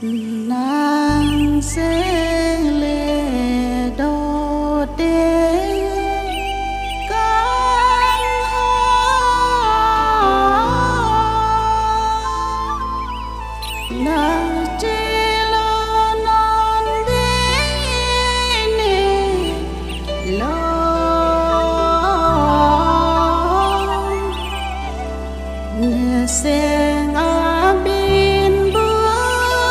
nàng sẽ lệ đô đê Seng abin bualo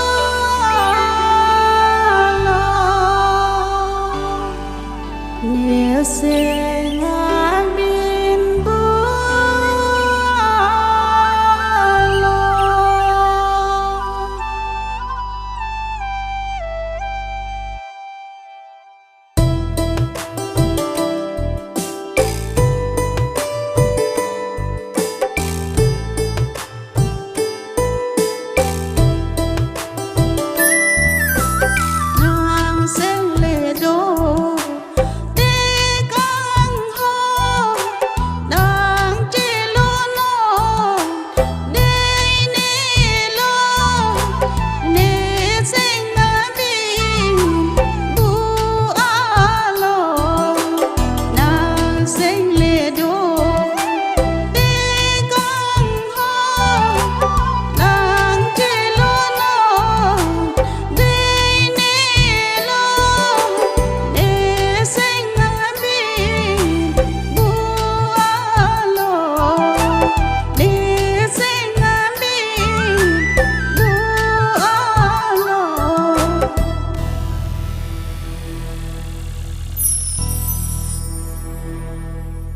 Nia seng abin bualo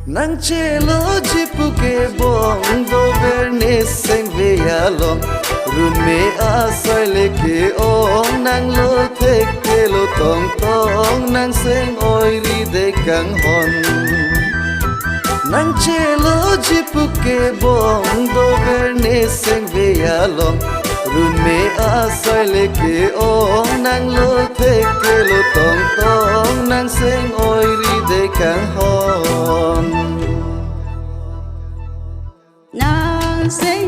Nang chelo jipuke bong do verne seng veyalong run me asai leke ong nang lo theke lo tong tong nang seng oi ri de Kanghon Nang chelo jipuke bong do verne seng veyalong run me asai leke ong nang lo theke lo tong tong nang seng oi ri de Kanghon nàng sẽ